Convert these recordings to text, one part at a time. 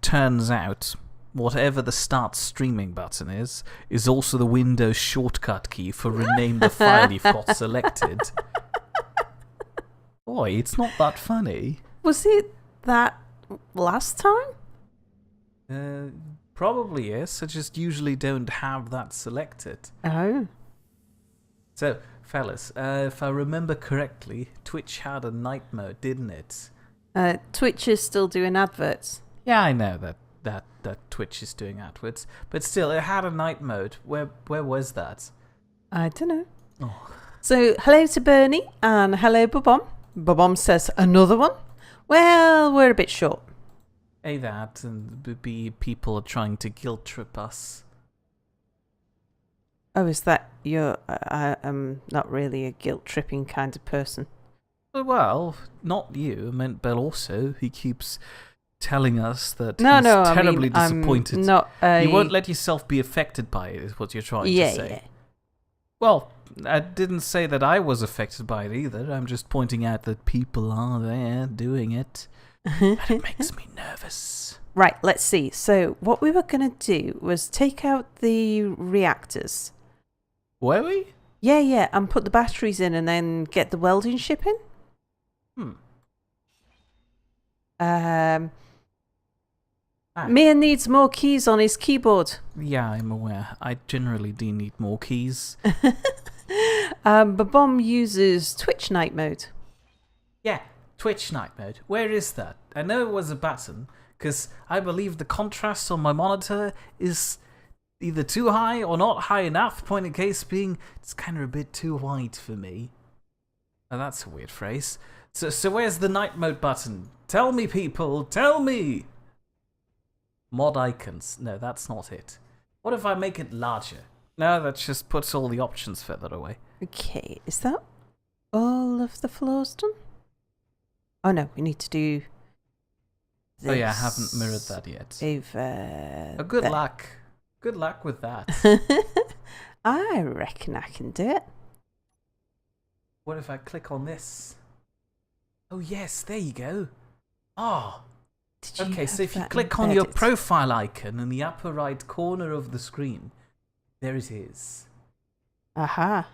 turns out whatever the start streaming button is also the Windows shortcut key for rename the file you've got selected. Boy, it's not that funny. Was it that last time? Probably yes. I just usually don't have that selected. Oh. So, fellas, if I remember correctly, Twitch had a night mode, didn't it? Twitch is still doing adverts. Yeah, I know that Twitch is doing adverts, but still, it had a night mode. Where was that? I don't know. Oh. So, hello to Bernie and hello, Bobom. Bobom says another one. Well, we're a bit short. A that, and B, people are trying to guilt trip us. Oh, is that your... I'm not really a guilt-tripping kind of person. Well, not you. I meant Bell also. He keeps telling us that he's terribly disappointed. You won't let yourself be affected by it, is what you're trying to say. Yeah. Well, I didn't say that I was affected by it either. I'm just pointing out that people are there doing it. And it makes me nervous. Right, let's see. So what we were going to do was take out the reactors. Were we? Yeah, and put the batteries in and then get the welding ship in. Mia needs more keys on his keyboard. Yeah, I'm aware. I generally do need more keys. Babom uses Twitch night mode. Yeah, Twitch night mode. Where is that? I know it was a button, because I believe the contrast on my monitor is either too high or not high enough, point in case being it's kind of a bit too white for me. Oh, that's a weird phrase. So where's the night mode button? Tell me, people, tell me! Mod icons. No, that's not it. What if I make it larger? No, that just puts all the options further away. Okay, is that all of the floors done? Oh no, we need to do this. Oh yeah, I haven't mirrored that yet. Over good there. luck. Good luck with that. I reckon I can do it. What if I click on this? Oh yes, there you go. Oh. Okay, so if you click on your profile icon in the upper right corner of the screen, there it is. Aha.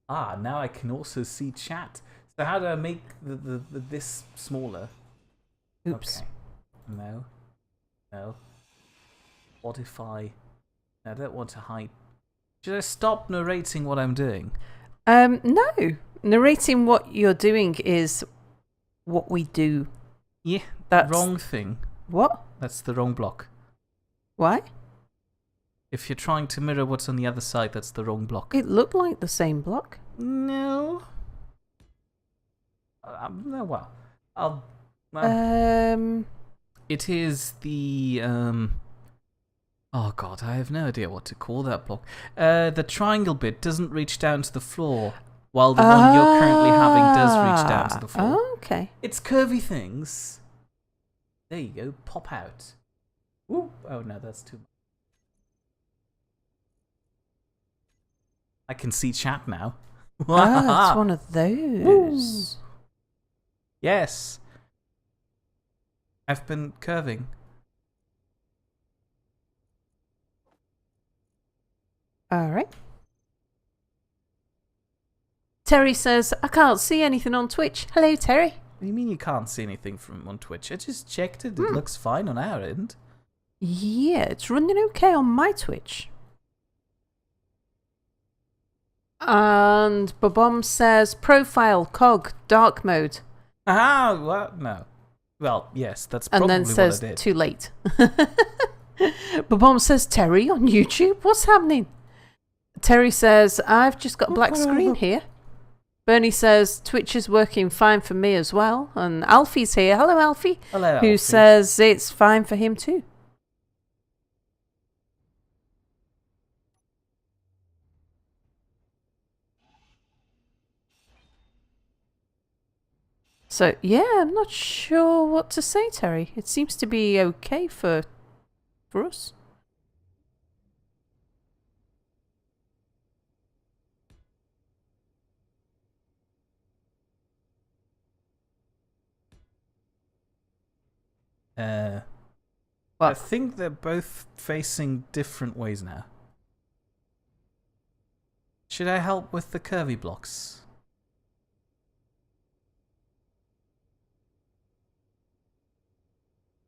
Ah, now I can also see chat. So how do I make this smaller? Oops. Okay. No. What if I don't want to hide. Should I stop narrating what I'm doing? No. Narrating what you're doing is what we do. Yeah, that's wrong thing. What? That's the wrong block. Why? If you're trying to mirror what's on the other side, that's the wrong block. It looked like the same block. No. No, well, I'll... It is the... Oh god, I have no idea what to call that block. The triangle bit doesn't reach down to the floor, while the one you're currently having does reach down to the floor. Oh, okay. It's curvy things. There you go, pop out. Ooh. Oh no, that's too much. I can see chat now. Oh, it's one of those. Ooh. Yes. I've been curving. All right. Terry says, I can't see anything on Twitch. Hello, Terry. What do you mean you can't see anything from on Twitch? I just checked it. It looks fine on our end. Yeah, it's running okay on my Twitch. And Babom says, profile, cog, dark mode. Ah, what? No. Well, yes, that's probably what I did. And then says, too late. Babom says, Terry on YouTube? What's happening? Terry says, I've just got a black screen here. Bernie says, Twitch is working fine for me as well. And Alfie's here. Hello, Alfie. Hello, who Alfie. says it's fine for him too. So, yeah, I'm not sure what to say, Terry. It seems to be okay for us. What? I think they're both facing different ways now. Should I help with the curvy blocks?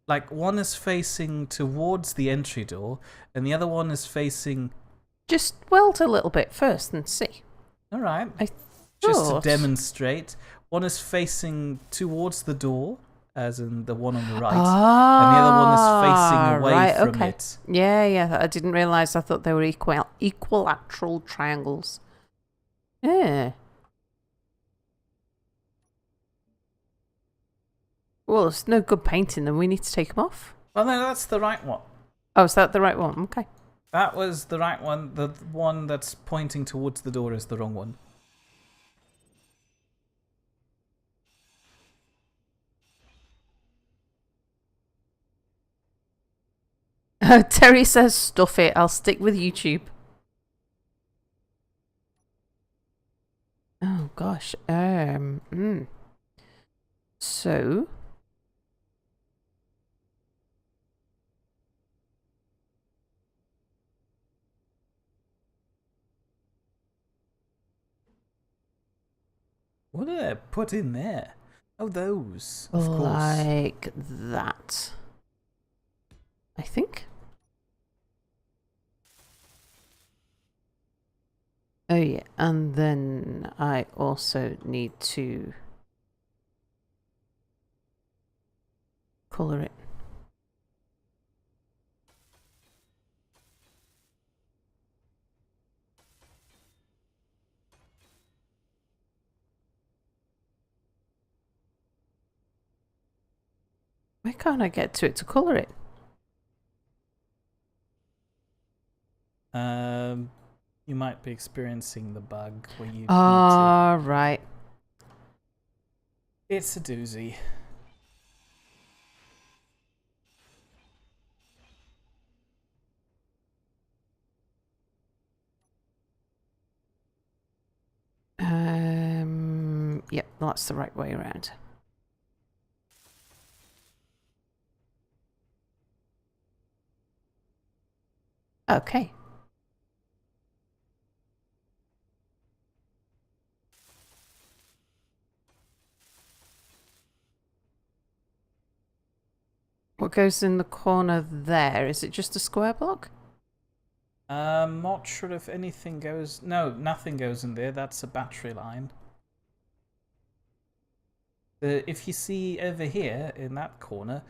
Like, one is facing towards the entry door, and the other one is facing... Just weld a little bit first and see. Alright. I Just to thought- demonstrate. One is facing towards the door, as in the one on the right, Ah, and the other one is facing away right, from okay. it. Yeah, I didn't realise. I thought they were equilateral triangles. Yeah. Well, there's no good painting them. We need to take them off. Well, no, that's the right one. Oh, is that the right one? Okay. That was the right one. The one that's pointing towards the door is the wrong one. Terry says, stuff it. I'll stick with YouTube. Oh, gosh. So... What did I put in there? Oh, those. Of course. like that. I think. Oh yeah, and then I also need to colour it. Why can't I get to it to colour it? You might be experiencing the bug where you. Ah, right. It's a doozy. Yep, that's the right way around. Okay. What goes in the corner there? Is it just a square block? Not sure if anything goes. No, nothing goes in there. That's a battery line. If you see over here in that corner,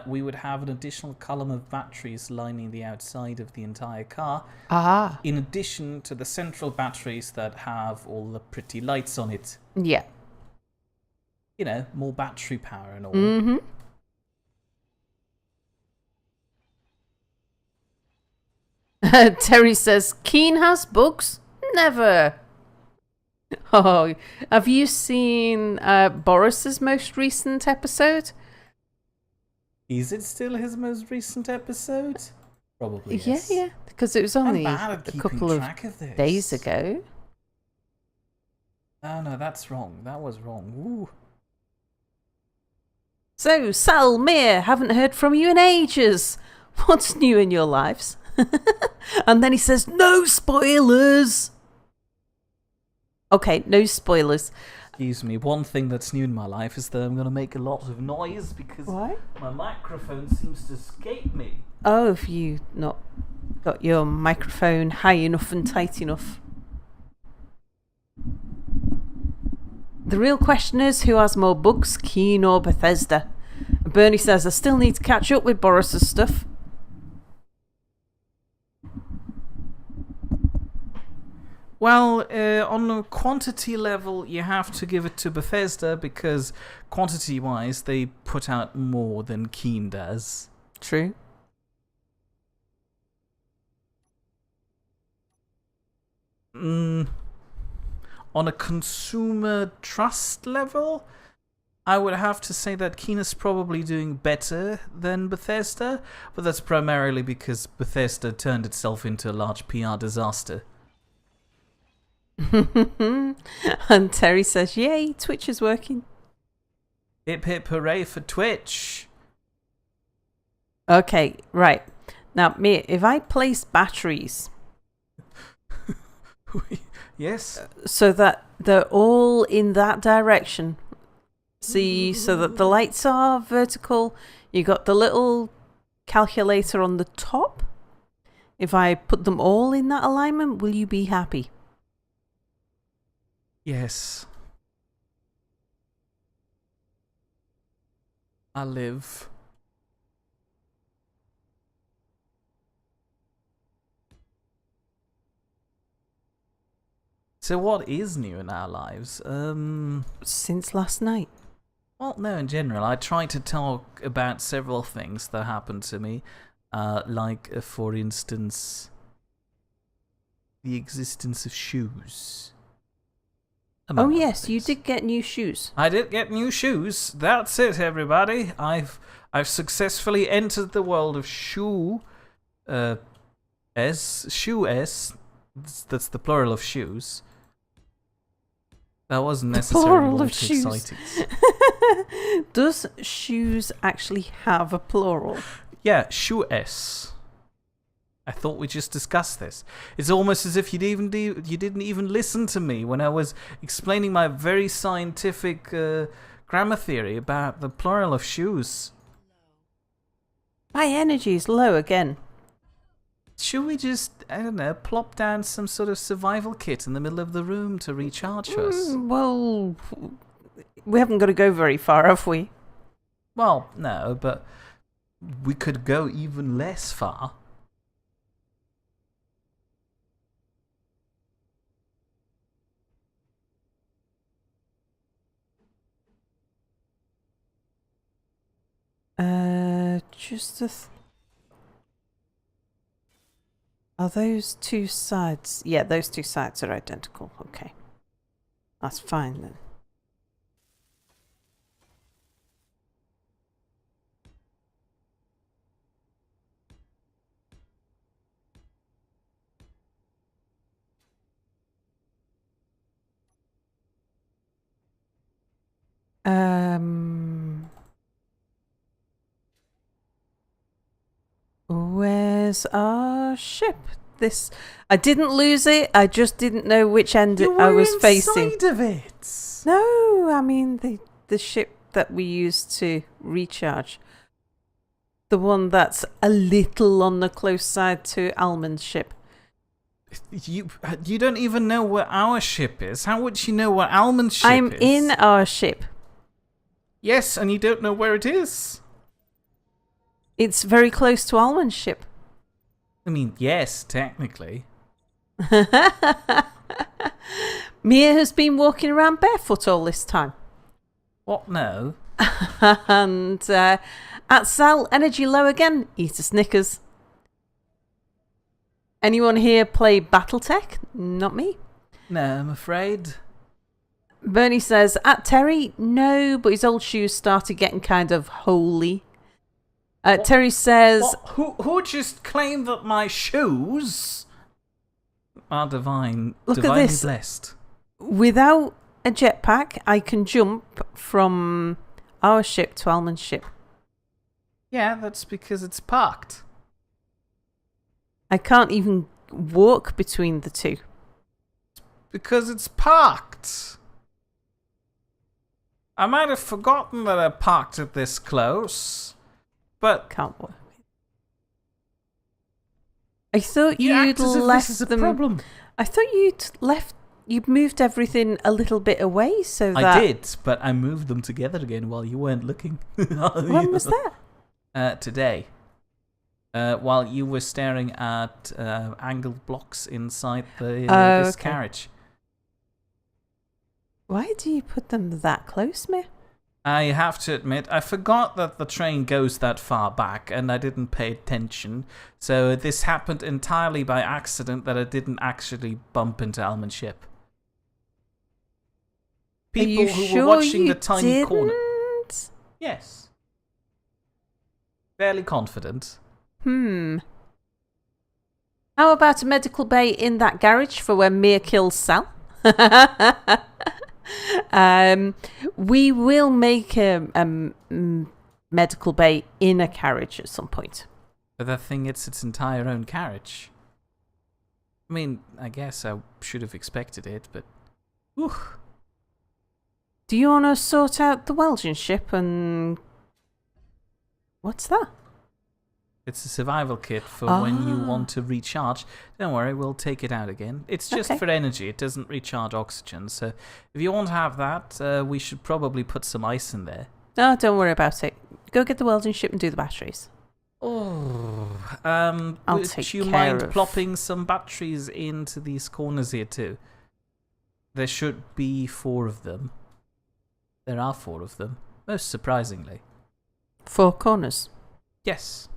we would have an additional column of batteries lining the outside of the entire car. Ah. In addition to the central batteries that have all the pretty lights on it. Yeah. You know, more battery power and all. Mm-hmm. Terry says, Keen has bugs? Never. Oh, have you seen Boris's most recent episode? Is it still his most recent episode? Probably, yes. Yeah, because it was only I'm bad a at keeping couple of track of this. days ago. Oh, no, that's wrong. That was wrong. Ooh. So, Sal, Mia, haven't heard from you in ages. What's new in your lives? And then he says, no spoilers. Okay, no spoilers. Excuse me, one thing that's new in my life is that I'm going to make a lot of noise because Why? my microphone seems to escape me. Oh, have you not got your microphone high enough and tight enough? The real question is, who has more bugs, Keen or Bethesda? Bernie says, I still need to catch up with Boris's stuff. Well, on a quantity level, you have to give it to Bethesda because quantity-wise, they put out more than Keen does. True. On a consumer trust level, I would have to say that Keen is probably doing better than Bethesda, but that's primarily because Bethesda turned itself into a large PR disaster. And Terry says, yay, Twitch is working. Hip hip hooray for Twitch. Okay, right. Now, Mia, if I place batteries Yes. so that they're all in that direction, see, so that the lights are vertical, you got the little calculator on the top. If I put them all in that alignment, will you be happy? Yes. I live. So what is new in our lives? Since last night. Well, no, in general, I try to talk about several things that happened to me, like, for instance, the existence of shoes. Oh yes, you did get new shoes. I did get new shoes. That's it, everybody. I've successfully entered the world of shoe. Shoe S. That's the plural of shoes. That wasn't necessarily all too exciting. Does shoes actually have a plural? Yeah, shoe S. I thought we just discussed this. It's almost as if you didn't even listen to me when I was explaining my very scientific grammar theory about the plural of shoes. My energy is low again. Should we just, I don't know, plop down some sort of survival kit in the middle of the room to recharge us? Well, we haven't got to go very far, have we? Well, no, but we could go even less far. Just a... Are those two sides? Yeah, those two sides are identical. Okay. That's fine then. Where's our ship? I didn't lose it. I just didn't know which end I was facing. Inside of it. No, I mean the ship that we used to recharge. The one that's a little on the close side to Almond's ship. You don't even know where our ship is. How would you know where Almond's ship is? I'm in our ship. Yes, and you don't know where it is. It's very close to Almond's ship. I mean, yes, technically. Mia has been walking around barefoot all this time. What? No. And at Sal, energy low again. Eat a Snickers. Anyone here play Battletech? Not me. No, I'm afraid. Bernie says, at Terry, no, but his old shoes started getting kind of holy. Terry says... Who just claimed that my shoes are divinely blessed? Without a jetpack, I can jump from our ship to Almond's ship. Yeah, that's because it's parked. I can't even walk between the two. Because it's parked. I might have forgotten that I parked it this close, but... Can't work. I thought you'd left them... problem. I thought you'd moved everything a little bit away so that... I did, but I moved them together again while you weren't looking. When was that? Today. While you were staring at angled blocks inside this carriage. Why do you put them that close, Mia? I have to admit, I forgot that the train goes that far back, and I didn't pay attention. So this happened entirely by accident that I didn't actually bump into Almond's ship. People who were watching the tiny corner. Yes. Fairly confident. How about a medical bay in that garage for when Mia kills Sal? We will make a medical bay in a carriage at some point. But that thing gets its entire own carriage. I mean, I guess I should have expected it, but... Whew. Do you want to sort out the welding ship and... What's that? It's a survival kit for when you want to recharge. Don't worry, we'll take it out again. It's just for energy. It doesn't recharge oxygen. So if you want to have that, we should probably put some ice in there. No, don't worry about it. Go get the welding ship and do the batteries. Oh, would you mind plopping some batteries into these corners here too? There should be 4 of them. There are 4 of them, most surprisingly. 4 corners? Yes.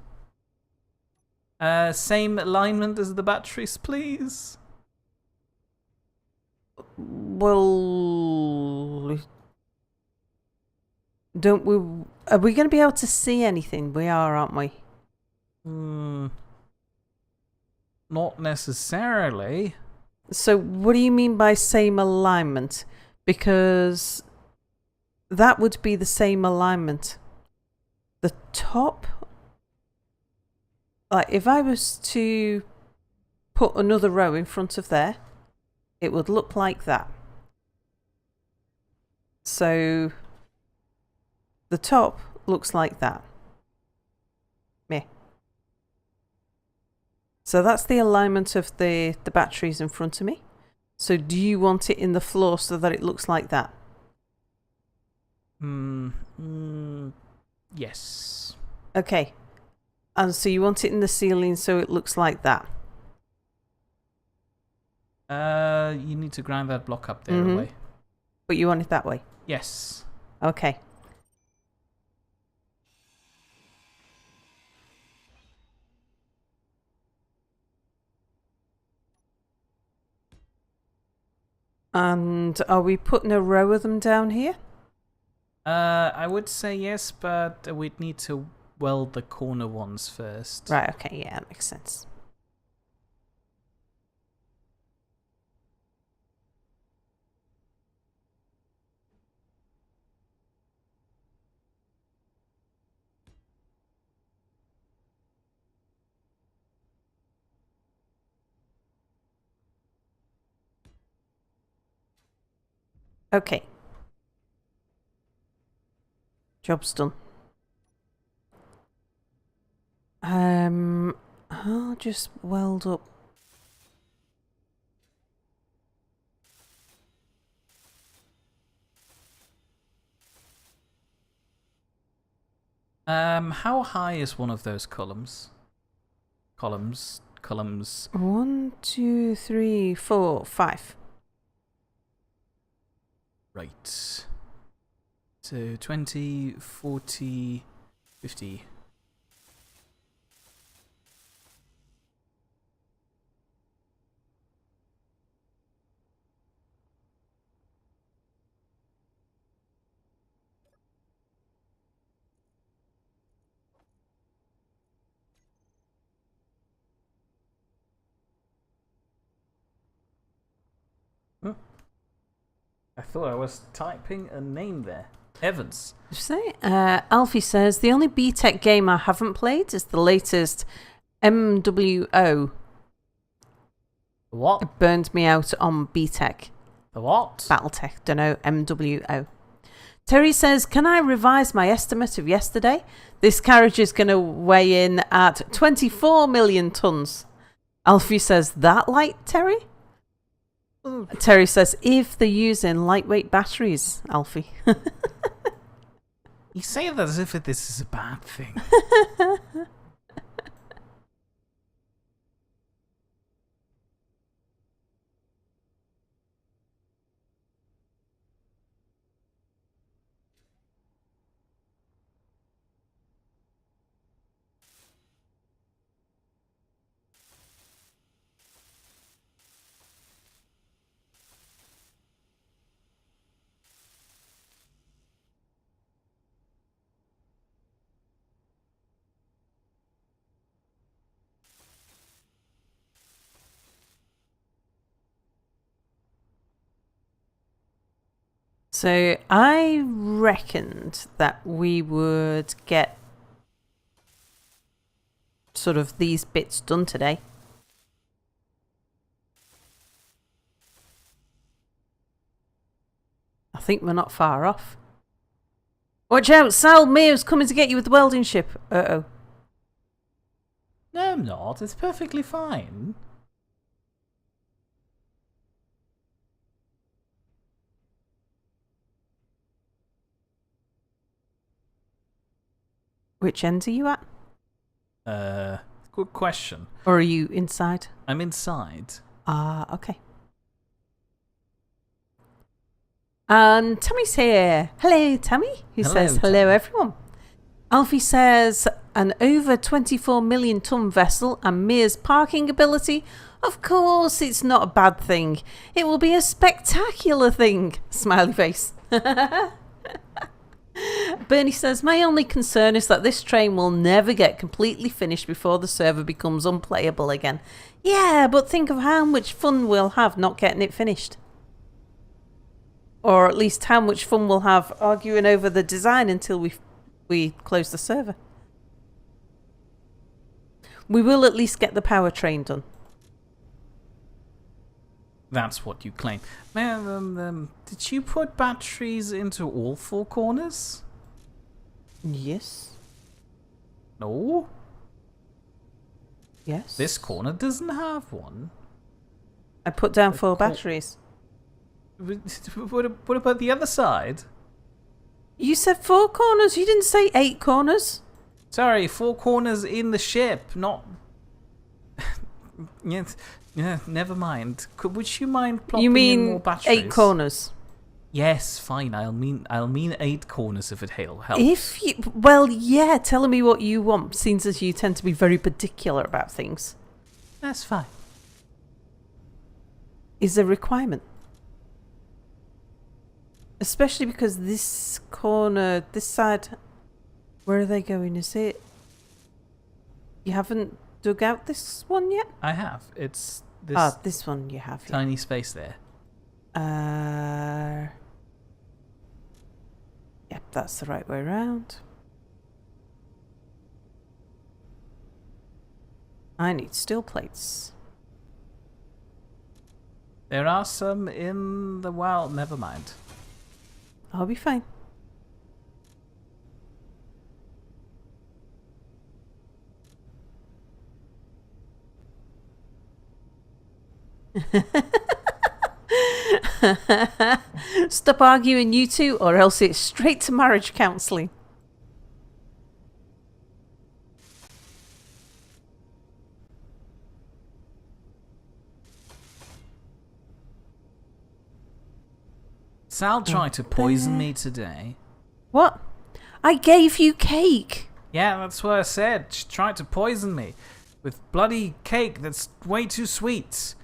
Same alignment as the batteries, please. Well, don't we? Are we going to be able to see anything? We are, aren't we? Not necessarily. So, what do you mean by same alignment? Because that would be the same alignment. The top. Like, if I was to put another row in front of there, it would look like that. So, the top looks like that. Meh. So that's the alignment of the batteries in front of me. So do you want it in the floor so that it looks like that? Yes. Okay. And so you want it in the ceiling so it looks like that? You need to grind that block up there away. But you want it that way? Yes. Okay. And are we putting a row of them down here? I would say yes, but we'd need to weld the corner ones first. Right, okay, yeah, that makes sense. Okay. Job's done. I'll just weld up. How high is one of those columns? Columns. 1, 2, 3, 4, 5. Right. So 20, 40, 50. I thought I was typing a name there. Evans. Say, Alfie says, the only BTEC game I haven't played is the latest MWO. What? It burned me out on BTEC. The what? Battletech, don't know, MWO. Terry says, can I revise my estimate of yesterday? This carriage is going to weigh in at 24 million tons. Alfie says, that light, Terry? Terry says, if they're using lightweight batteries, Alfie. You say that as if this is a bad thing. So I reckoned that we would get sort of these bits done today. I think we're not far off. Watch out, Sal! Mia's coming to get you with the welding ship. Uh-oh. No, I'm not. It's perfectly fine. Which end are you at? Good question. Or are you inside? I'm inside. Ah, okay. And Tammy's here. Hello, Tammy. Who says hello, Tammy. everyone. Alfie says an over 24 million ton vessel and Mia's parking ability. Of course, it's not a bad thing. It will be a spectacular thing. Smiley face. Bernie says, my only concern is that this train will never get completely finished before the server becomes unplayable again. Yeah, but think of how much fun we'll have not getting it finished. Or at least how much fun we'll have arguing over the design until we close the server. We will at least get the powertrain done. That's what you claim. Did you put batteries into all four corners? Yes. No. Yes. This corner doesn't have one. I put down 4 batteries. What about the other side? You said 4 corners. You didn't say 8 corners. Sorry, 4 corners in the ship, not... yeah, never mind. Would you mind plopping You in more mean batteries? 8 corners? Yes, fine. I'll mean 8 corners if it helps. If you, well, yeah, tell me what you want, since as you tend to be very particular about things. That's fine. Is a requirement. Especially because this corner, this side, where are they going? Is it? You haven't dug out this one yet? I have. It's this this one you have. tiny space there. Yep, that's the right way around. I need steel plates. There are some in the... Well, never mind. I'll be fine. Stop arguing, you two, or else it's straight to marriage counselling. Sal tried to poison me today. What? I gave you cake. Yeah, that's what I said. She tried to poison me with bloody cake that's way too sweet.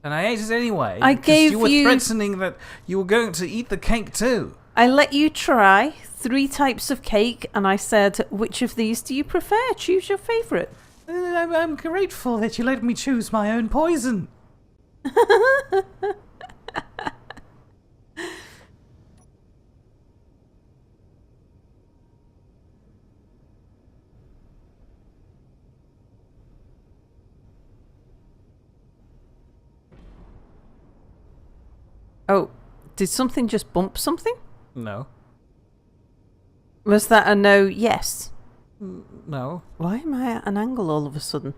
And I ate it anyway. I gave you were threatening that you were going to eat the cake too. I let you try 3 types of cake, and I said, which of these do you prefer? Choose your favourite. I'm grateful that you let me choose my own poison. Oh, did something just bump something? No. Was that a no yes? No. Why am I at an angle all of a sudden?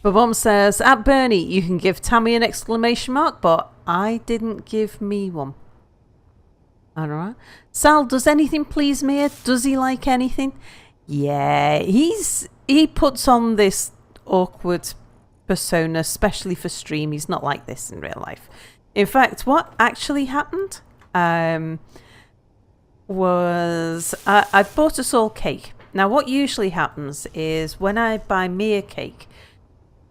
Babom says, at Bernie, you can give Tammy an exclamation mark, but I didn't give me one. Alright. Sal, does anything please Mia? Does he like anything? Yeah, he puts on this awkward persona, especially for stream. He's not like this in real life. In fact, what actually happened was I bought us all cake. Now, what usually happens is when I buy Mia cake,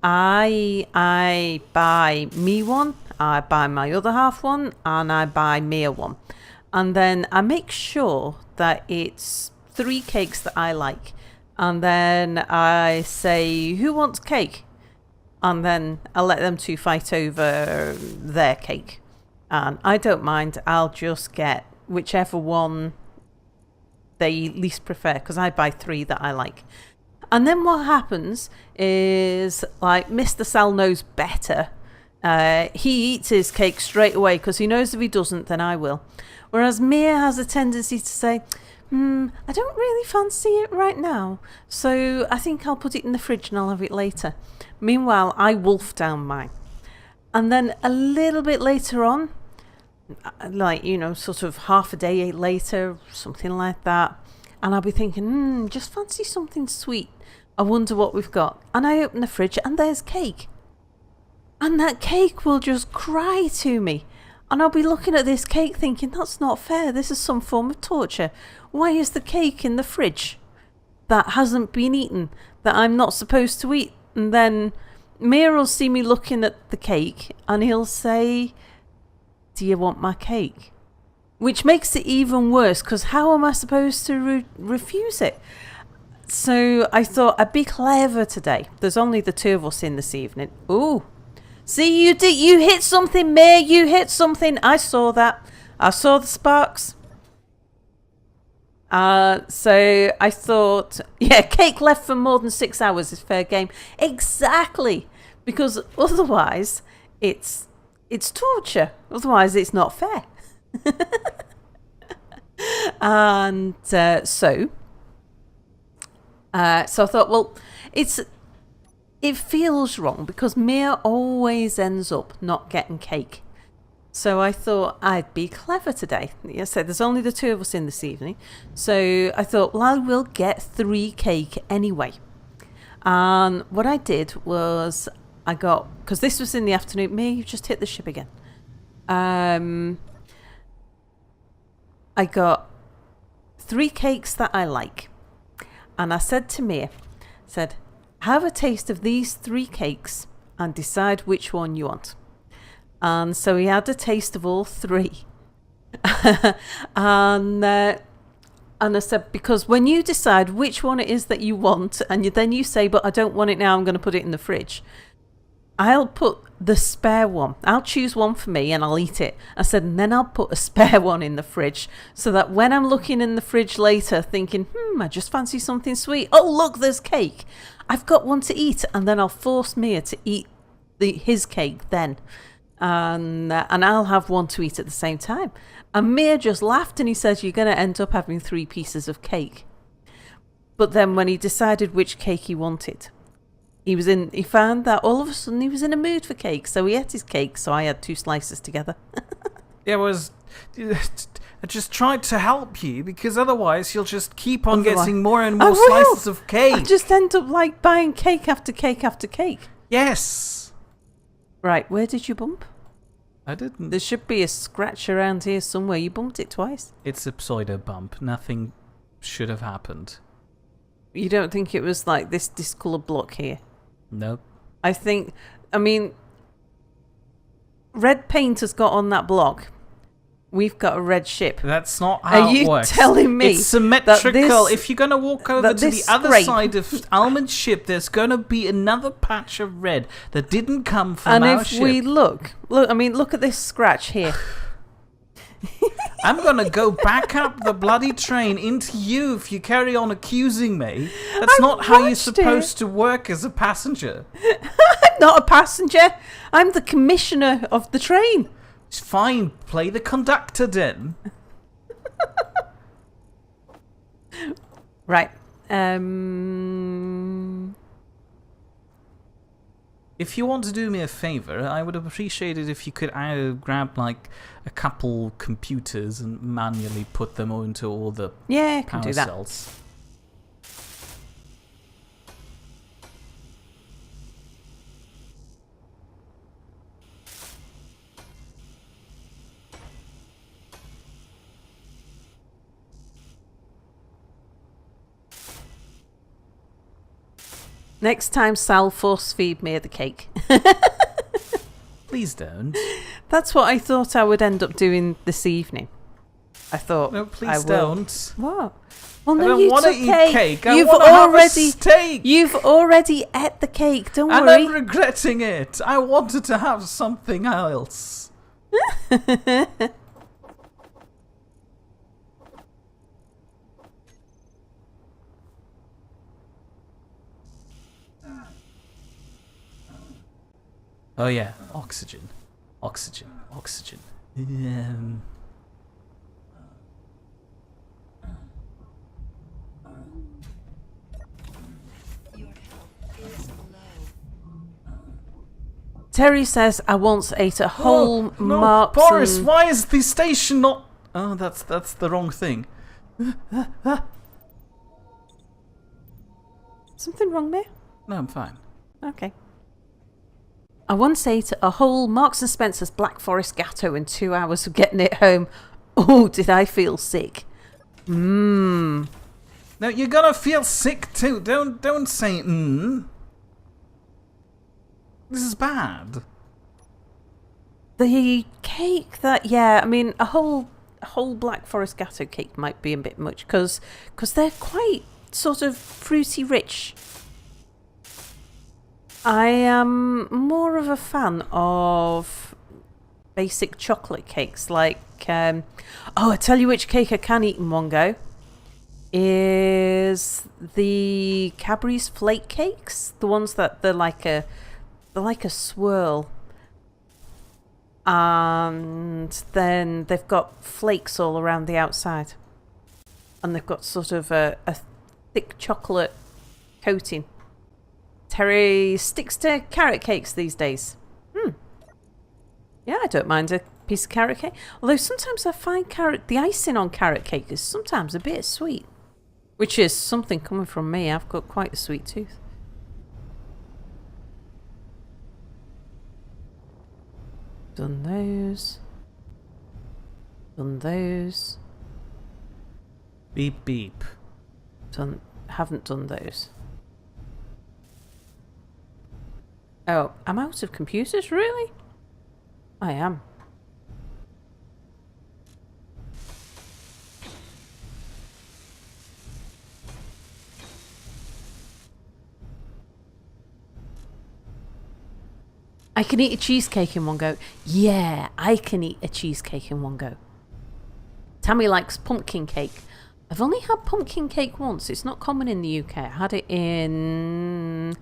I buy me one, I buy my other half one, and I buy Mia one. And then I make sure that it's 3 cakes that I like. And then I say, who wants cake? And then I'll let them two fight over their cake. And I don't mind. I'll just get whichever one they least prefer, because I buy 3 that I like. And then what happens is, like, Mr. Sal knows better. He eats his cake straight away because he knows if he doesn't, then I will. Whereas Mia has a tendency to say, I don't really fancy it right now, so I think I'll put it in the fridge and I'll have it later. Meanwhile, I wolf down mine. And then a little bit later on, like, sort of half a day later, something like that, and I'll be thinking, just fancy something sweet. I wonder what we've got. And I open the fridge and there's cake. And that cake will just cry to me. And I'll be looking at this cake thinking, that's not fair. This is some form of torture. Why is the cake in the fridge that hasn't been eaten, that I'm not supposed to eat? And then Mia will see me looking at the cake and he'll say, do you want my cake? Which makes it even worse, because how am I supposed to refuse it? So I thought I'd be clever today. There's only the 2 of us in this evening. Ooh. See, you hit something, Mia. You hit something. I saw that. I saw the sparks. So I thought, cake left for more than 6 hours is fair game. Exactly. Because otherwise, it's torture. Otherwise, it's not fair. And so I thought, well, it feels wrong because Mia always ends up not getting cake. So I thought I'd be clever today. I said there's only the 2 of us in this evening. So I thought, well, I will get 3 cake anyway. And what I did was I got, because this was in the afternoon, Mia, you've just hit the ship again. I got 3 cakes that I like. And I said to Mia, have a taste of these 3 cakes and decide which one you want. And so he had a taste of all 3. And I said, because when you decide which one it is that you want, and then you say, but I don't want it now, I'm going to put it in the fridge, I'll put the spare one. I'll choose one for me and I'll eat it. I said, and then I'll put a spare one in the fridge so that when I'm looking in the fridge later thinking, I just fancy something sweet. Oh, look, there's cake. I've got one to eat. And then I'll force Mia to eat his cake then. And I'll have one to eat at the same time. And Mia just laughed and he says, you're going to end up having 3 pieces of cake. But then when he decided which cake he wanted, he found that all of a sudden he was in a mood for cake. So he ate his cake. So I had 2 slices together. I just tried to help you because otherwise you'll just keep on getting more and more slices of cake. I just end up like buying cake after cake after cake. Yes. Right, where did you bump? I didn't. There should be a scratch around here somewhere. You bumped it twice. It's a pseudo bump. Nothing should have happened. You don't think it was like this discoloured block here? Nope. Red paint has got on that block. We've got a red ship. That's not how it works. Are you telling me it's symmetrical? If you're going to walk over to the other side of Almond's ship, there's going to be another patch of red that didn't come from our ship. And if we look at this scratch here. I'm going to go back up the bloody train into you if you carry on accusing me. That's not how you're supposed to work as a passenger. I'm not a passenger. I'm the commissioner of the train. It's fine. Play the conductor then. Right. If you want to do me a favor, I would appreciate it if you could grab like a couple computers and manually put them into all the power cells. Next time, Sal, force feed me the cake. Please don't. That's what I thought I would end up doing this evening. I thought No, I please will. don't. What? Well, I no, don't you want to took eat cake. I You've want to have a already steak. You've already ate the cake. Don't And worry. I'm regretting it. I wanted to have something else. Oh yeah, oxygen. Oxygen. Oxygen. Terry says, I once ate a whole no, Marks Boris, and... why is the station not... Oh, that's the wrong thing. Something wrong there? No, I'm fine. Okay. I once ate a whole Marks and Spencer's Black Forest Gatto in 2 hours of getting it home. Oh, did I feel sick. No, you're gonna feel sick too. Don't say This is bad. The cake that... Yeah, I mean, a whole Black Forest Gatto cake might be a bit much because they're quite sort of fruity rich. I am more of a fan of basic chocolate cakes like... I tell you which cake I can eat in one go. Is the Cadbury's flake cakes. The ones that they're like a swirl. And then they've got flakes all around the outside. And they've got sort of a thick chocolate coating. Terry sticks to carrot cakes these days. Yeah, I don't mind a piece of carrot cake. Although sometimes I find the icing on carrot cake is sometimes a bit sweet. Which is something coming from me. I've got quite a sweet tooth. Done those. Done those. Beep beep. Haven't done those. Oh, I'm out of computers, really? I am. I can eat a cheesecake in one go. Yeah, I can eat a cheesecake in one go. Tammy likes pumpkin cake. I've only had pumpkin cake once. It's not common in the UK. I had it in...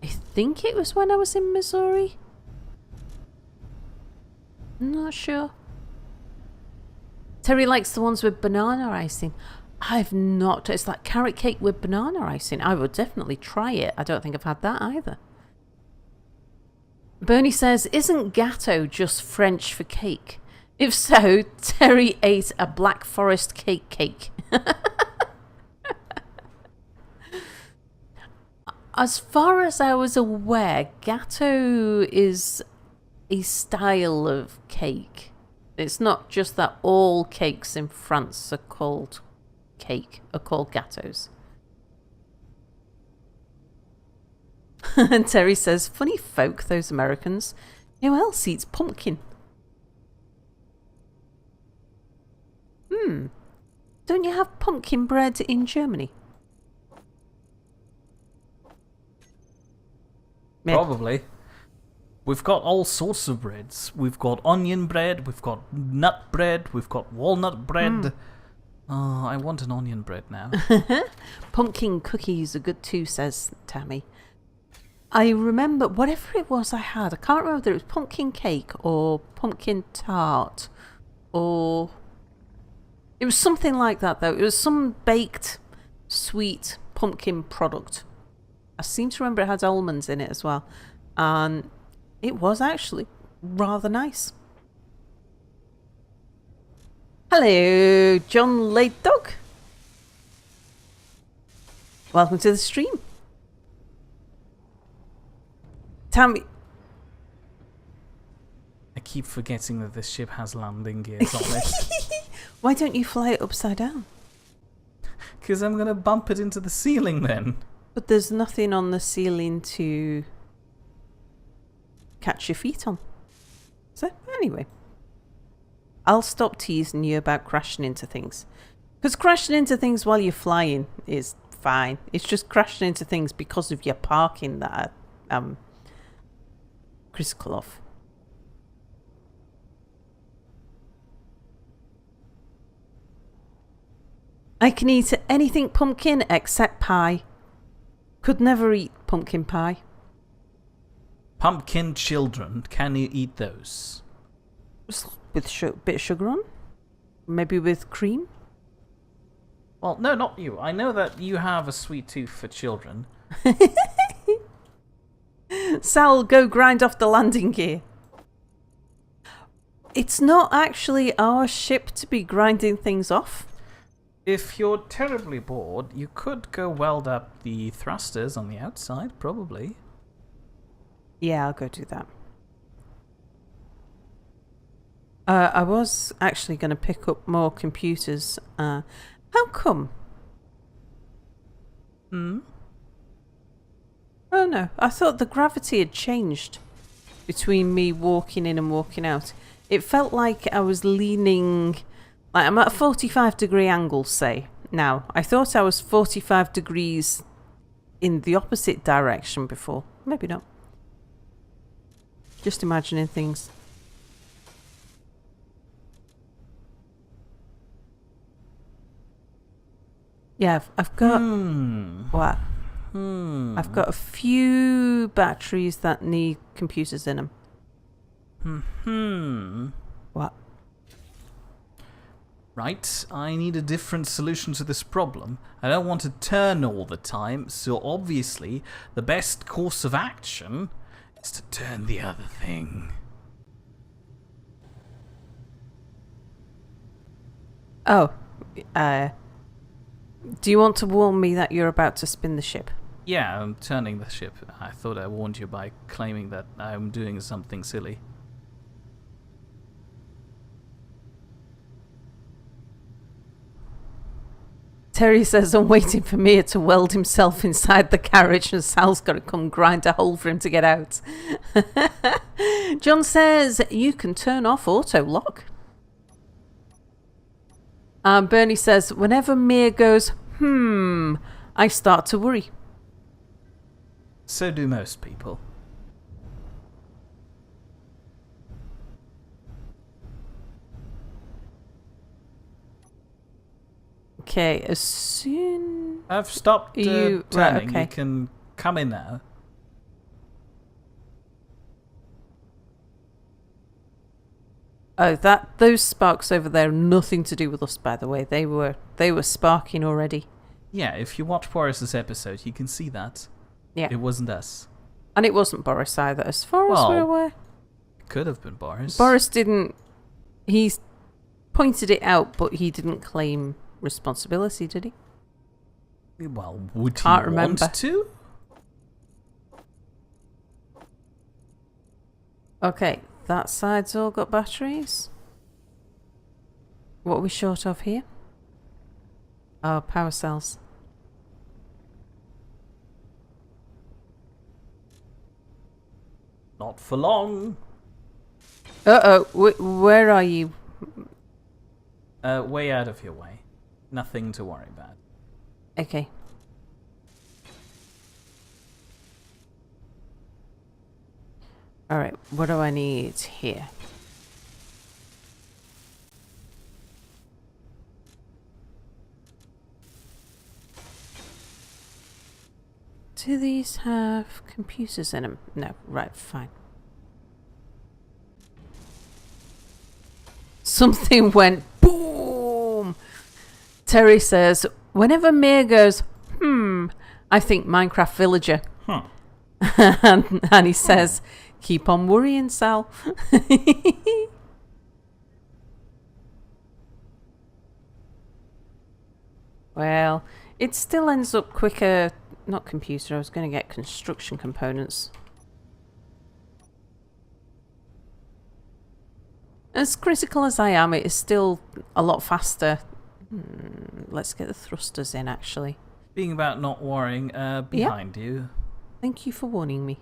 I think it was when I was in Missouri. I'm not sure. Terry likes the ones with banana icing. I've not... It's like carrot cake with banana icing. I would definitely try it. I don't think I've had that either. Bernie says, isn't gatto just French for cake? If so, Terry ate a Black Forest cake. As far as I was aware, gatto is a style of cake. It's not just that all cakes in France are called gâteaux. And Terry says, funny folk, those Americans. Who else eats pumpkin? Don't you have pumpkin bread in Germany? Probably. We've got all sorts of breads. We've got onion bread, we've got nut bread, we've got walnut bread. Oh, I want an onion bread now. Pumpkin cookies are good too, says Tammy. I remember whatever it was I had. I can't remember whether it was pumpkin cake or pumpkin tart or... It was something like that, though. It was some baked, sweet pumpkin product. I seem to remember it had almonds in it as well. And it was actually rather nice. Hello, John Late Dog. Welcome to the stream. Tammy. I keep forgetting that this ship has landing gears on it. Why don't you fly it upside down? Because I'm going to bump it into the ceiling then. But there's nothing on the ceiling to catch your feet on. So, anyway. I'll stop teasing you about crashing into things. Because crashing into things while you're flying is fine. It's just crashing into things because of your parking that are critical of. I can eat anything pumpkin except pie. Could never eat pumpkin pie. Pumpkin children, can you eat those? With bit of sugar on? Maybe with cream? Well, no, not you. I know that you have a sweet tooth for children. Sal, go grind off the landing gear. It's not actually our ship to be grinding things off. If you're terribly bored, you could go weld up the thrusters on the outside, probably. Yeah, I'll go do that. I was actually going to pick up more computers. How come? Hmm? Oh no, I thought the gravity had changed between me walking in and walking out. It felt like I was leaning, like I'm at a 45-degree angle, say. Now, I thought I was 45 degrees in the opposite direction before. Maybe not. Just imagining things. Yeah, I've got... What? I've got a few batteries that need computers in them. What? Right, I need a different solution to this problem. I don't want to turn all the time, so obviously the best course of action is to turn the other thing. Oh, do you want to warn me that you're about to spin the ship? Yeah, I'm turning the ship. I thought I warned you by claiming that I'm doing something silly. Terry says, I'm waiting for Mia to weld himself inside the carriage and Sal's got to come grind a hole for him to get out. John says, you can turn off auto lock. Bernie says, whenever Mia goes, I start to worry. So do most people. Okay, as soon... I've stopped turning. Right, okay. You can come in now. Oh, those sparks over there are nothing to do with us, by the way. They were sparking already. Yeah, if you watch Boris's episode, you can see that. Yeah. It wasn't us. And it wasn't Boris either, as far as we're aware. It could have been Boris. Boris didn't... He pointed it out, but he didn't claim responsibility, did he? Well, would Can't he remember. want to? Okay, that side's all got batteries. What are we short of here? Oh, power cells. Not for long. Uh-oh, where are you? Way out of your way. Nothing to worry about. Okay. Alright, what do I need here? Do these have computers in them? No, right, fine. Something went boom! Terry says, whenever Mia goes, I think Minecraft Villager. Huh. and he says, keep on worrying, Sal. Well, it still ends up quicker. Not computer, I was going to get construction components. As critical as I am, it is still a lot faster. Let's get the thrusters in, actually. Being about not worrying, behind you. Thank you for warning me.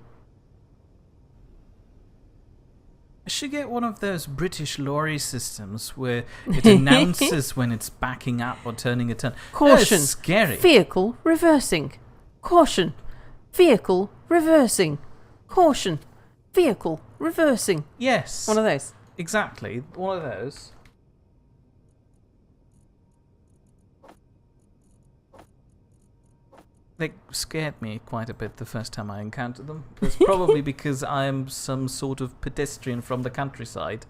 I should get one of those British lorry systems where it announces when it's backing up or turning a turn. Caution. That's scary. Vehicle reversing. Caution. Vehicle reversing. Caution. Vehicle reversing. Yes. One of those. Exactly. One of those. They scared me quite a bit the first time I encountered them. It's probably because I am some sort of pedestrian from the countryside.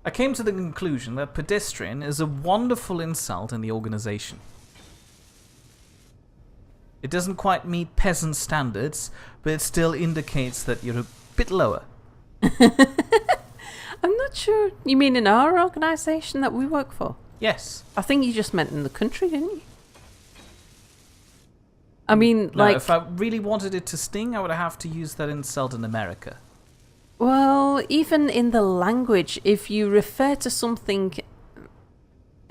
I came to the conclusion that pedestrian is a wonderful insult in the organization. It doesn't quite meet peasant standards, but it still indicates that you're a bit lower. I'm not sure. You mean in our organisation that we work for? Yes. I think you just meant in the country, didn't you? I mean, No, like... if I really wanted it to sting, I would have to use that insult in America. Well, even in the language, if you refer to something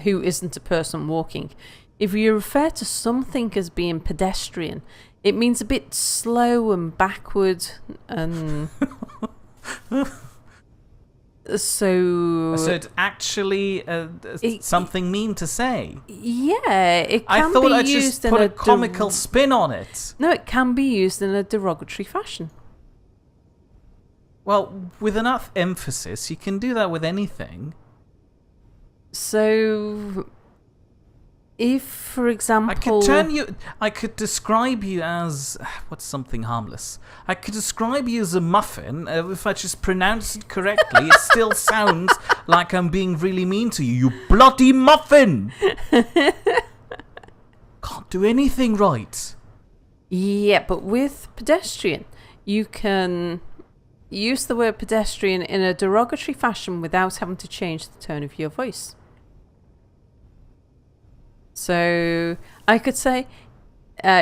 who isn't a person walking, if you refer to something as being pedestrian, it means a bit slow and backward and... So it's actually something mean to say. Yeah, it can I thought be I used just in put a comical spin on it. No, it can be used in a derogatory fashion. Well, with enough emphasis, you can do that with anything. So, if, for example... I could describe you as... What's something harmless? I could describe you as a muffin. If I just pronounce it correctly, it still sounds like I'm being really mean to you. You bloody muffin! Can't do anything right. Yeah, but with pedestrian, you can use the word pedestrian in a derogatory fashion without having to change the tone of your voice. So I could say,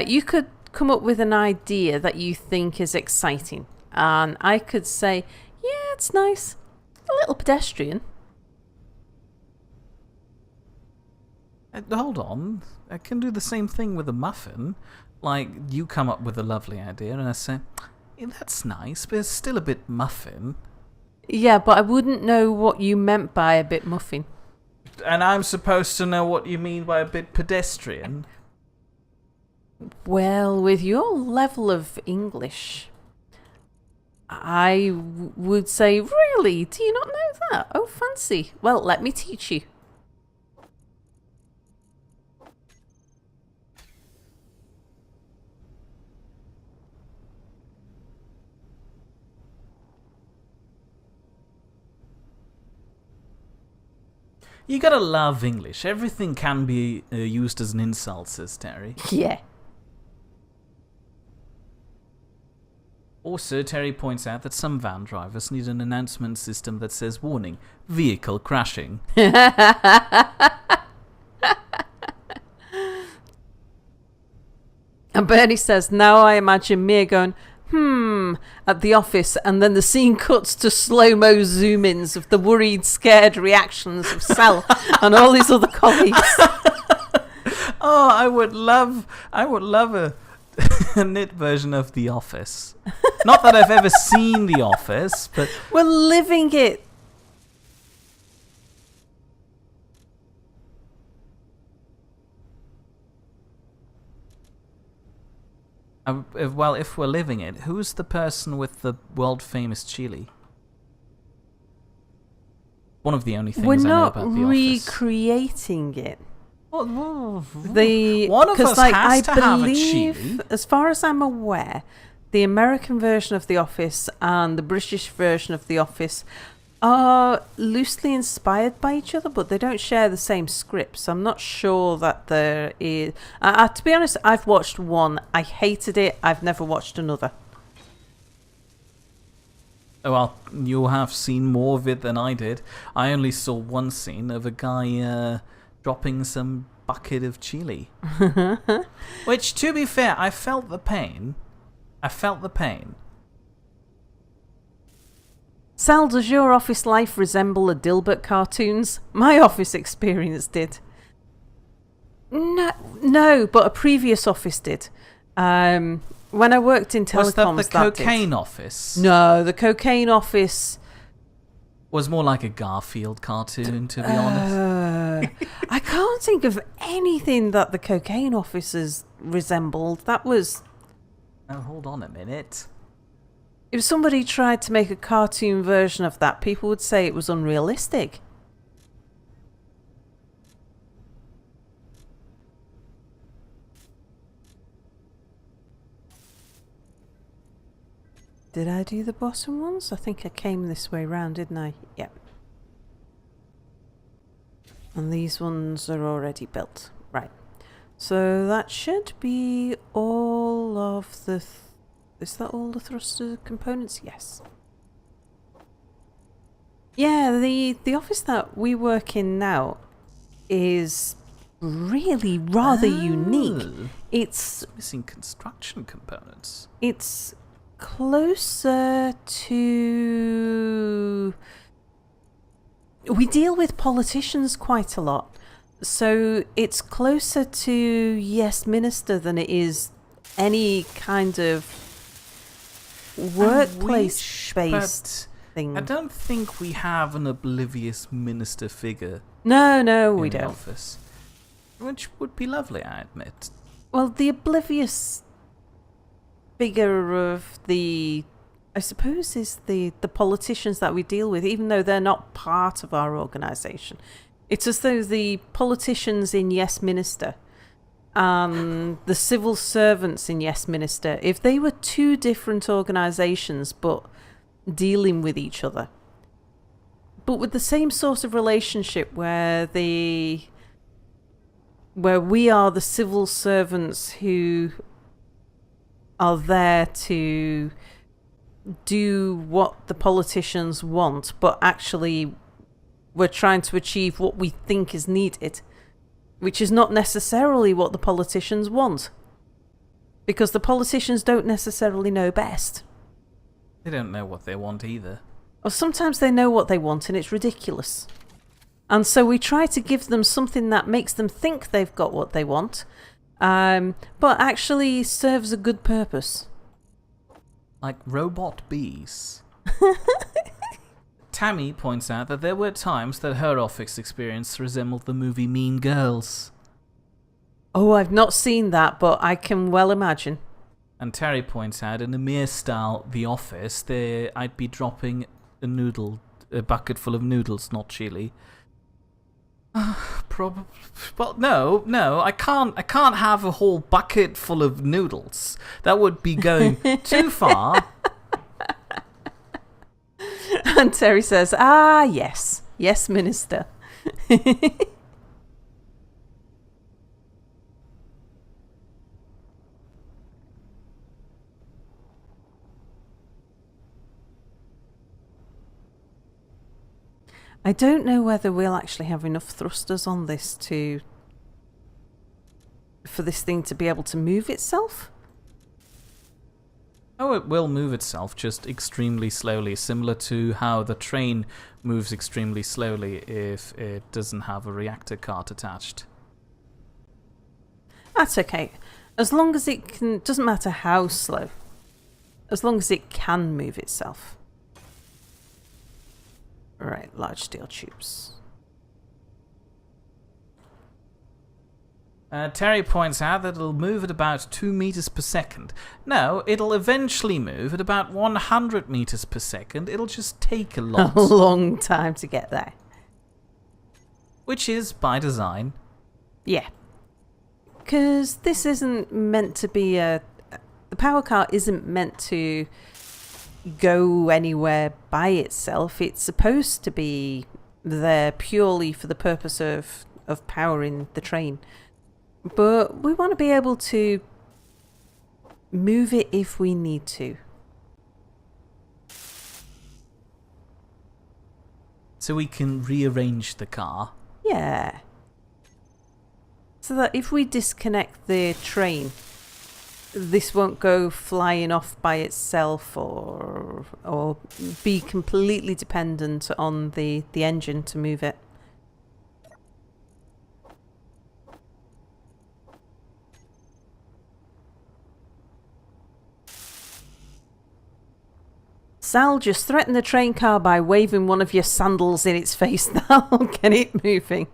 you could come up with an idea that you think is exciting. And I could say, yeah, it's nice. A little pedestrian. Hold on. I can do the same thing with a muffin. Like, you come up with a lovely idea and I say, yeah, that's nice, but it's still a bit muffin. Yeah, but I wouldn't know what you meant by a bit muffin. And I'm supposed to know what you mean by a bit pedestrian? Well, with your level of English, I would say, really? Do you not know that? Oh, fancy. Well, let me teach you. You gotta love English. Everything can be used as an insult, says Terry. Yeah. Also, Terry points out that some van drivers need an announcement system that says, warning, vehicle crashing. And Bernie says, now I imagine Mia going, at the office, and then the scene cuts to slow-mo zoom-ins of the worried, scared reactions of Sal and all his other colleagues. Oh, I would love a Nidd version of The Office. Not that I've ever seen The Office, but... We're living it. Well, if we're living it, who's the person with the world-famous chili? One of the only things I know about The Office. We're not recreating it. One of us like, has to have a believe, chili. As far as I'm aware, the American version of The Office and the British version of The Office are loosely inspired by each other, but they don't share the same scripts. I'm not sure that there is... to be honest, I've watched one. I hated it. I've never watched another. Well, you have seen more of it than I did. I only saw one scene of a guy dropping some bucket of chili. Which, to be fair, I felt the pain. Sal, does your office life resemble the Dilbert cartoons? My office experience did. No, but a previous office did. When I worked in Was that telecoms, the cocaine office? No, the cocaine office Was more like a Garfield cartoon, to be honest. I can't think of anything that the cocaine officers resembled. That was... Oh, hold on a minute. If somebody tried to make a cartoon version of that, people would say it was unrealistic. Did I do the bottom ones? I think I came this way round, didn't I? Yep. And these ones are already built. Right. So that should be all of the... Is that all the thruster components? Yes. Yeah, the office that we work in now is really rather unique. It's missing construction components. It's closer to... We deal with politicians quite a lot. So it's closer to Yes Minister than it is any kind of workplace-based thing. I don't think we have an oblivious minister figure. No, we don't. Office, which would be lovely, I admit. Well, the oblivious figure of I suppose, is the politicians that we deal with, even though they're not part of our organisation. It's as though the politicians in Yes Minister and the civil servants in Yes Minister, if they were two different organisations but dealing with each other, but with the same sort of relationship where we are the civil servants who are there to do what the politicians want, but actually we're trying to achieve what we think is needed, which is not necessarily what the politicians want, because the politicians don't necessarily know best. They don't know what they want either. Or sometimes they know what they want and it's ridiculous. And so we try to give them something that makes them think they've got what they want, but actually serves a good purpose. Like robot bees. Tammy points out that there were times that her office experience resembled the movie Mean Girls. Oh, I've not seen that, but I can well imagine. And Terry points out, in the mere style The Office, I'd be dropping a bucket full of noodles, not chili. Probably. Well, no, I can't have a whole bucket full of noodles. That would be going too far. And Terry says, yes, Minister. I don't know whether we'll actually have enough thrusters on this for this thing to be able to move itself. Oh, it will move itself, just extremely slowly, similar to how the train moves extremely slowly if it doesn't have a reactor cart attached. That's okay. As long as it can, doesn't matter how slow, as long as it can move itself. Right, large steel tubes. Terry points out that it'll move at about 2 meters per second. No, it'll eventually move at about 100 meters per second. It'll just take a lot. A long time to get there. Which is by design. Yeah. Because this isn't meant to be the power car isn't meant to go anywhere by itself. It's supposed to be there purely for the purpose of powering the train. But we want to be able to move it if we need to. So we can rearrange the car. Yeah. So that if we disconnect the train, this won't go flying off by itself or be completely dependent on the engine to move it. Sal, just threaten the train car by waving one of your sandals in its face. That'll get it moving.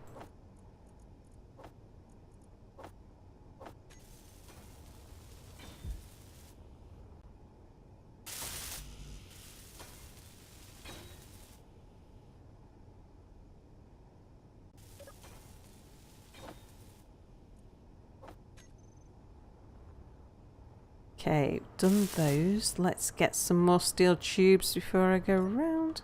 Okay, done those. Let's get some more steel tubes before I go round.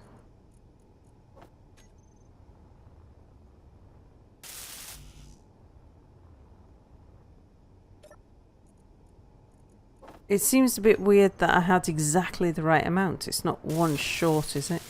It seems a bit weird that I had exactly the right amount. It's not one short, is it?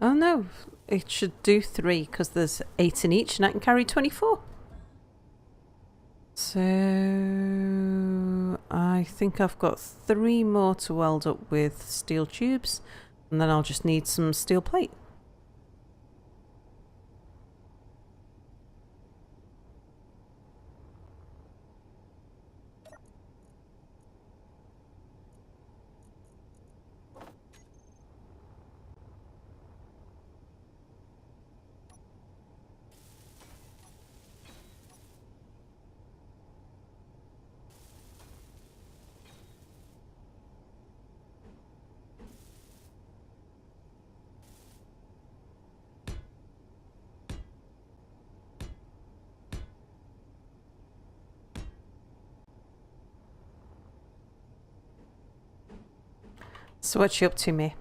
Oh no, it should do 3 because there's 8 in each and I can carry 24. So I think I've got 3 more to weld up with steel tubes and then I'll just need some steel plate. So what's you up to, me?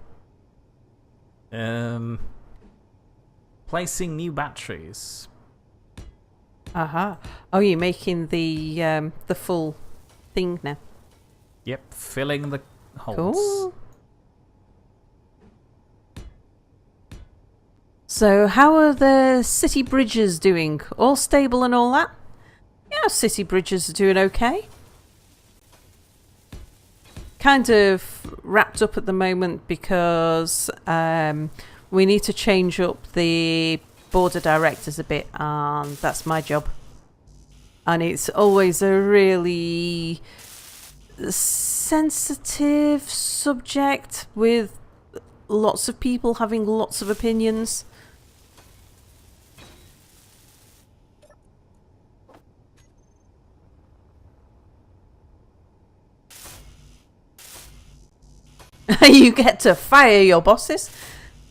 Placing new batteries. Aha. Oh, you're making the full thing now. Yep, filling the holes. Cool. So how are the city bridges doing? All stable and all that? Yeah, city bridges are doing okay. Kind of wrapped up at the moment because we need to change up the board of directors a bit, and that's my job. And it's always a really sensitive subject with lots of people having lots of opinions. You get to fire your bosses?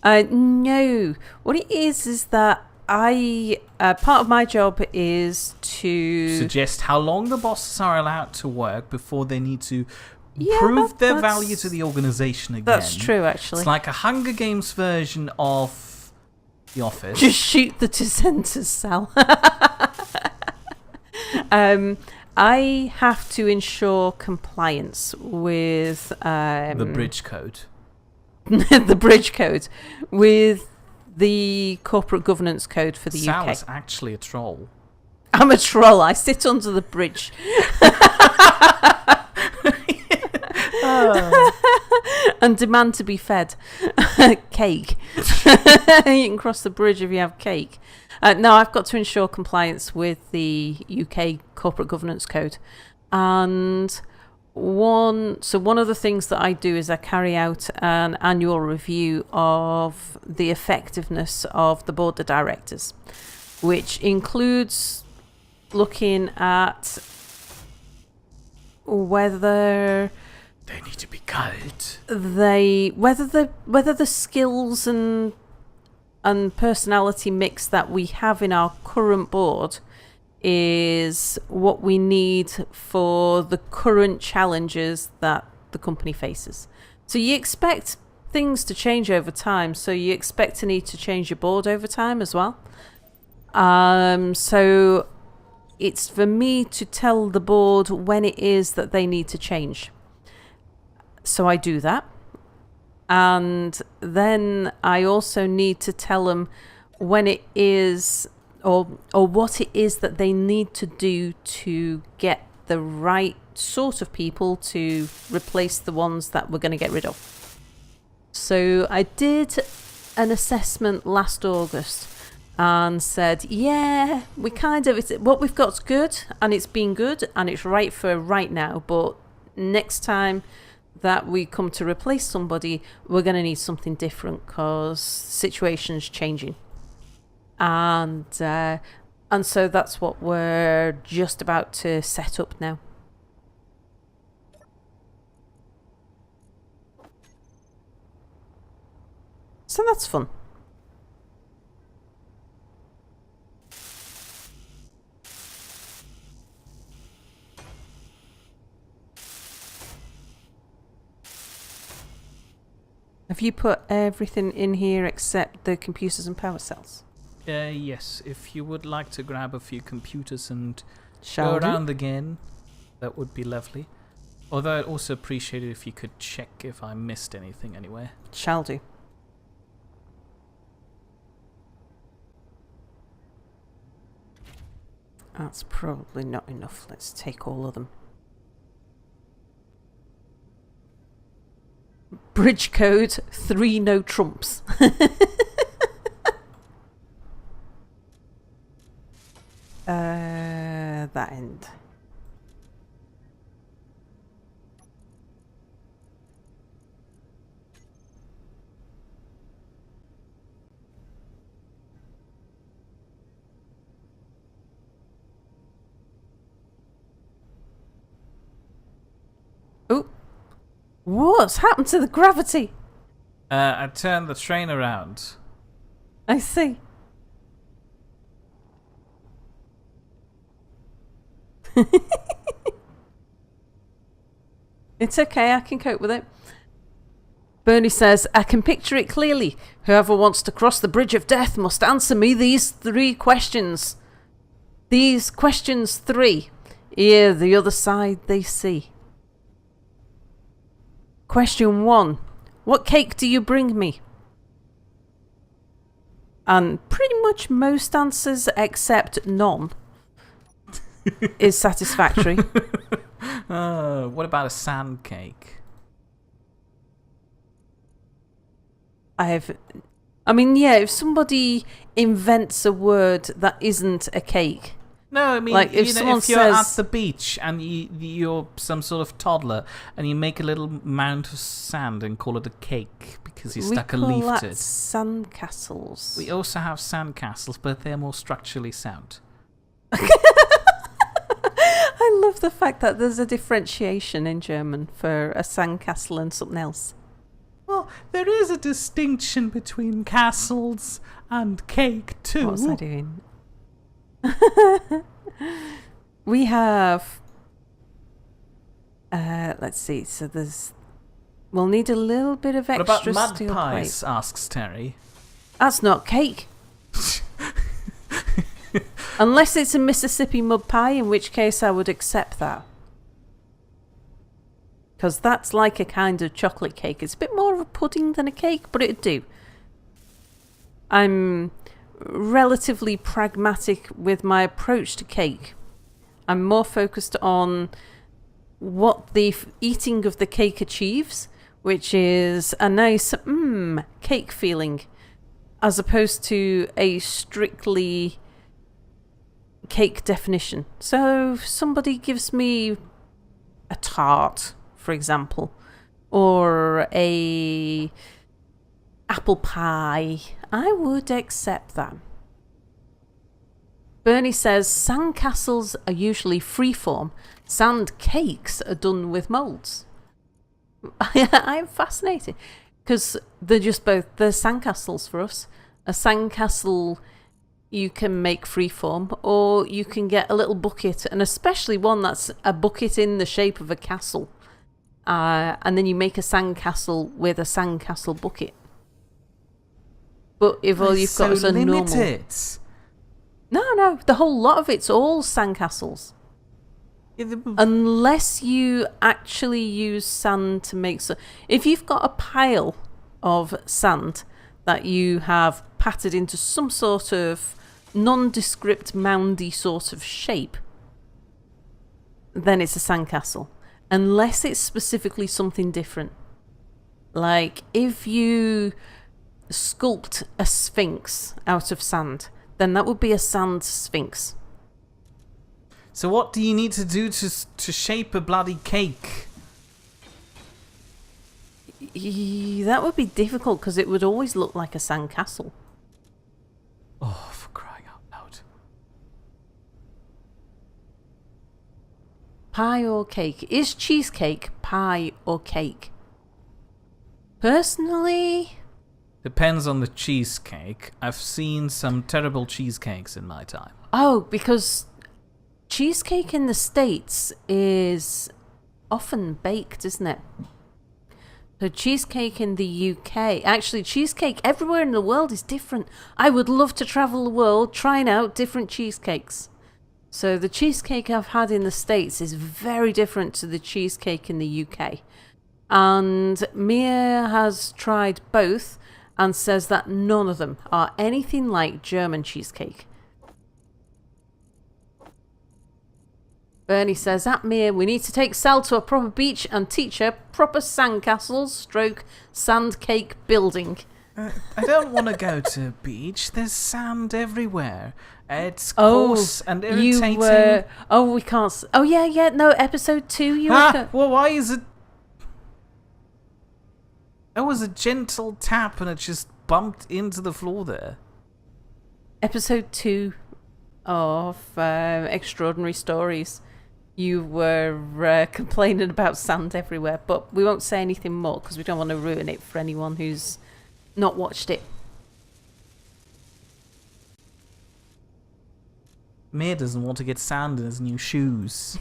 No. What it is that part of my job is to suggest how long the bosses are allowed to work before they need to Yeah, prove their that's- value to the organisation again. That's true, actually. It's like a Hunger Games version of The Office. Just shoot the dissenters, Sal. I have to ensure compliance with the bridge code. the bridge code, with the corporate governance code for the Sal UK. is actually a troll. I'm a troll. I sit under the bridge. And demand to be fed cake. You can cross the bridge if you have cake. No, I've got to ensure compliance with the UK corporate governance code. And one of the things that I do is I carry out an annual review of the effectiveness of the board of directors, which includes looking at whether They need to be good. whether the skills and personality mix that we have in our current board is what we need for the current challenges that the company faces. So you expect things to change over time, so you expect to need to change your board over time as well. So it's for me to tell the board when it is that they need to change. So I do that. And then I also need to tell them when it is or what it is that they need to do to get the right sort of people to replace the ones that we're going to get rid of. So I did an assessment last August and said, yeah, we what we've got's good, and it's been good, and it's right for right now, but next time that we come to replace somebody, we're going to need something different because situation's changing. And so that's what we're just about to set up now. So that's fun. Have you put everything in here except the computers and power cells? Yes, if you would like to grab a few computers and Shall go we? around again, that would be lovely. Although I'd also appreciate it if you could check if I missed anything anywhere. Shall do. That's probably not enough. Let's take all of them. Bridge code 3 no trumps. That end. Oh, what's happened to the gravity? I turned the train around. I see. It's okay, I can cope with it. Bernie says, I can picture it clearly. Whoever wants to cross the bridge of death must answer me these 3 questions. These questions 3. Ere the other side they see. Question 1. What cake do you bring me? And pretty much most answers except none is satisfactory. What about a sand cake? I mean, yeah, if somebody invents a word that isn't a cake. No, I mean, like if someone if you're says, at the beach and you're some sort of toddler and you make a little mound of sand and call it a cake because you stuck a leaf we call to that it. sandcastles. We also have sand castles, but they're more structurally sound. I love the fact that there's a differentiation in German for a sandcastle and something else. Well, there is a distinction between castles and cake too. What was I doing? We have let's see, so we'll need a little bit of What extra about mud steel pies? plate. Asks Terry. That's not cake. Unless it's a Mississippi mud pie, in which case I would accept that. Because that's like a kind of chocolate cake. It's a bit more of a pudding than a cake, but it'd do. I'm relatively pragmatic with my approach to cake. I'm more focused on what the eating of the cake achieves, which is a nice cake feeling, as opposed to a strictly cake definition. So if somebody gives me a tart, for example, or a apple pie, I would accept that. Bernie says sandcastles are usually freeform. Sand cakes are done with moulds. I'm fascinated because they're sandcastles for us. A sandcastle you can make freeform, or you can get a little bucket, and especially one that's a bucket in the shape of a castle. And then you make a sandcastle with a sandcastle bucket. But if all you've got is a normal... No, the whole lot of it's all sandcastles. Unless you actually use sand to make... If you've got a pile of sand that you have patted into some sort of nondescript moundy sort of shape, then it's a sandcastle. Unless it's specifically something different. Like if you sculpt a sphinx out of sand, then that would be a sand sphinx. So what do you need to do to shape a bloody cake? That would be difficult because it would always look like a sandcastle. Oh, for crying out loud. Pie or cake? Is cheesecake pie or cake? Personally... Depends on the cheesecake. I've seen some terrible cheesecakes in my time. Oh, because cheesecake in the States is often baked, isn't it? So cheesecake in the UK... Actually, cheesecake everywhere in the world is different. I would love to travel the world trying out different cheesecakes. So the cheesecake I've had in the States is very different to the cheesecake in the UK. And Mia has tried both and says that none of them are anything like German cheesecake. Bernie says, at Mia, we need to take Sal to a proper beach and teach her proper sandcastles stroke sand cake building. I don't want to go to a beach. There's sand everywhere. It's coarse and irritating. We can't... Oh, yeah, no, episode 2 well, why is it... That was a gentle tap and it just bumped into the floor there. Episode 2 of Extraordinary Stories. You were complaining about sand everywhere, but we won't say anything more because we don't want to ruin it for anyone who's not watched it. Mir doesn't want to get sand in his new shoes.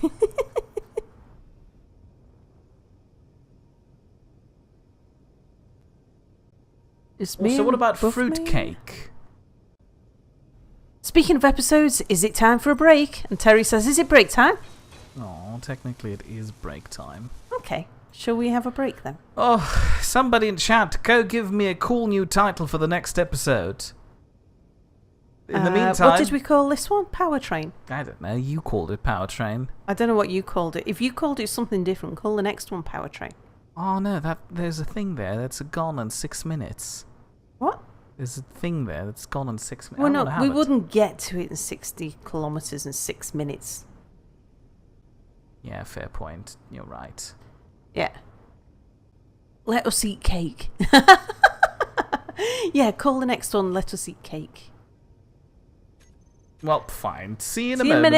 So what about fruitcake? Speaking of episodes, is it time for a break? And Terry says, is it break time? Oh, technically it is break time. Okay, shall we have a break then? Oh, somebody in chat, go give me a cool new title for the next episode. In the meantime... What did we call this one? Powertrain? I don't know, you called it Powertrain. I don't know what you called it. If you called it something different, call the next one Powertrain. Oh no, there's a thing there that's gone in 6 minutes. What? There's a thing there that's gone in 6 minutes. Well, no, we wouldn't get to it in 60 kilometres in 6 minutes. Yeah, fair point. You're right. Yeah. Let us eat cake. Yeah, call the next one Let Us Eat Cake. Well, fine. See you in a moment.